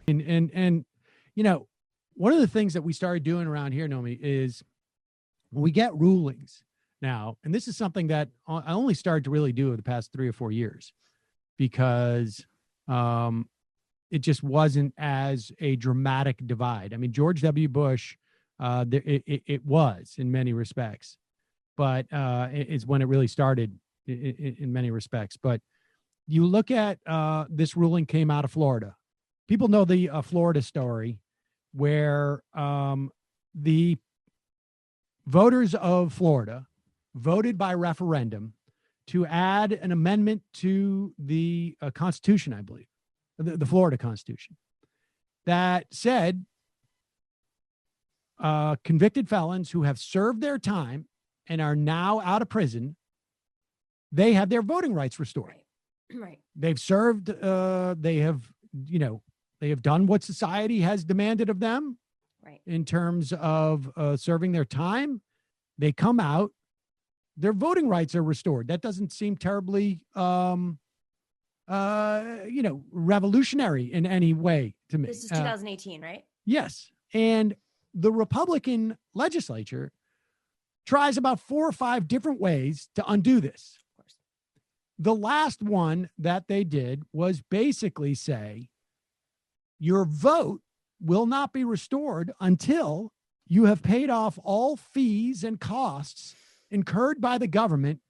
And you know, one of the things that we started doing around here, Nomi, is when we get rulings now, and this is something that I only started to really do over the past 3 or 4 years because it just wasn't as a dramatic divide. I mean, George W. Bush, it was in many respects, but it's when it really started in many respects. But you look at this ruling came out of Florida. People know the Florida story where the voters of Florida voted by referendum to add an amendment to the Constitution, I believe, the Florida Constitution, that said convicted felons who have served their time and are now out of prison, they have their voting rights restored. Right. They've served, they have done what society has demanded of them, Right. in terms of serving their time. They come out, their voting rights are restored. That doesn't seem terribly, revolutionary in any way to me. This is 2018, right? Yes. And the Republican legislature tries about 4 or 5 different ways to undo this. Of course. The last one that they did was basically say, your vote will not be restored until you have paid off all fees and costs incurred by the government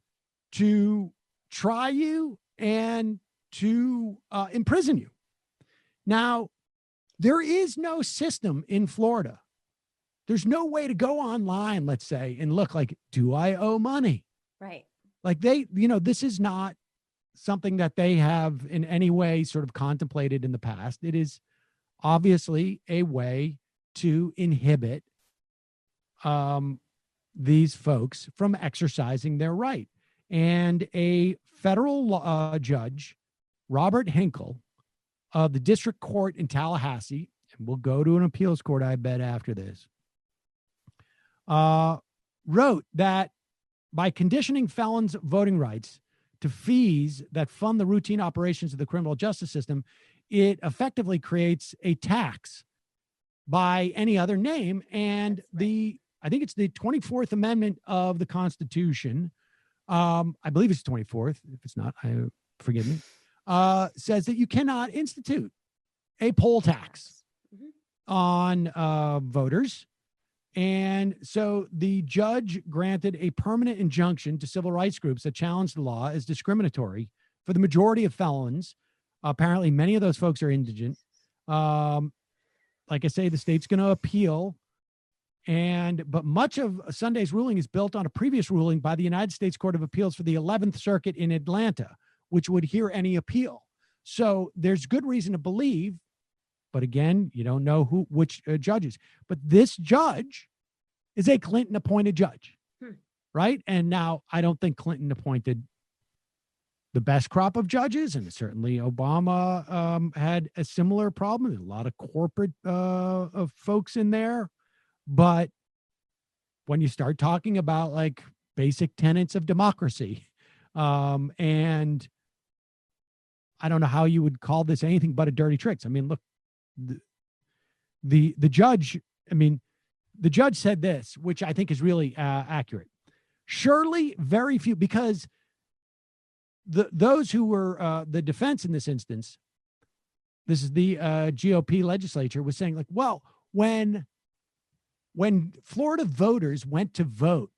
to try you and to imprison you. Now, there is no system in Florida. There's no way to go online, let's say, and look like, do I owe money? Right. Like this is not something that they have in any way sort of contemplated in the past. It is obviously a way to inhibit these folks from exercising their right. And a federal judge, Robert Hinkle, of the district court in Tallahassee, and we'll go to an appeals court, I bet, after this, wrote that by conditioning felons' voting rights to fees that fund the routine operations of the criminal justice system, it effectively creates a tax by any other name. And I think it's the 24th Amendment of the Constitution. I believe it's 24th. If it's not, forgive me. Says that you cannot institute a poll tax on voters. And so the judge granted a permanent injunction to civil rights groups that challenged the law as discriminatory for the majority of felons. Apparently, many of those folks are indigent. Like I say, the state's going to appeal. But much of Sunday's ruling is built on a previous ruling by the United States Court of Appeals for the 11th Circuit in Atlanta, which would hear any appeal. So there's good reason to believe, but again, you don't know which judges. But this judge is a Clinton-appointed judge, right? And now I don't think Clinton appointed the best crop of judges, and certainly Obama had a similar problem. There's a lot of corporate of folks in there. But when you start talking about like basic tenets of democracy, and I don't know how you would call this anything but a dirty trick. I mean, look, the judge, the judge said this, which I think is really accurate. Surely very few, because those who were the defense in this instance, this is the GOP legislature, was saying like, well, when Florida voters went to vote,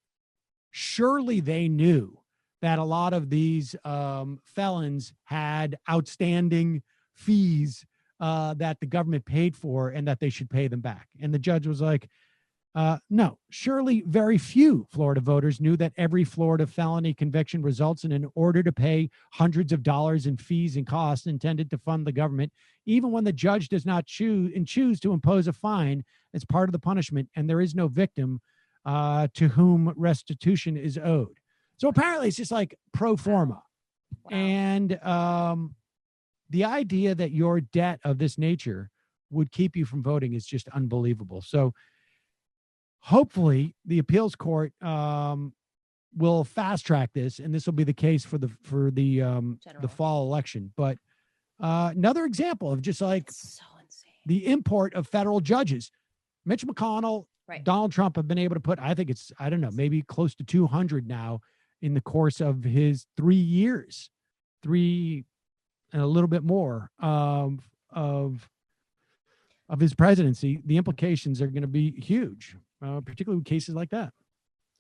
surely they knew that a lot of these felons had outstanding fees that the government paid for and that they should pay them back. And the judge was like, no, surely very few Florida voters knew that every Florida felony conviction results in an order to pay hundreds of dollars in fees and costs intended to fund the government, even when the judge does not choose to impose a fine as part of the punishment, and there is no victim to whom restitution is owed. So apparently it's just like pro forma. Wow. And the idea that your debt of this nature would keep you from voting is just unbelievable. So hopefully the appeals court will fast track this, and this will be the case for the General. fall election. But another example of just like It's so insane. the import of federal judges. Mitch McConnell, Right. Donald Trump have been able to put, I think it's, I don't know, maybe close to 200 now in the course of his 3 years, 3 and a little bit more of his presidency. The implications are going to be huge, particularly with cases like that.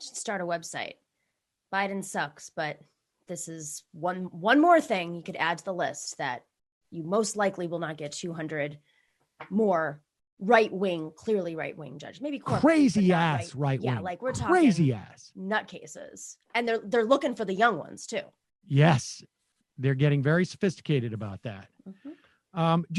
Should start a website. Biden sucks, but this is one more thing you could add to the list that you most likely will not get 200 more clearly right-wing judges. Maybe corporate, Crazy but not ass right wing. Yeah, like we're talking crazy ass nutcases. And they're looking for the young ones too. Yes, they're getting very sophisticated about that. Mm-hmm. Do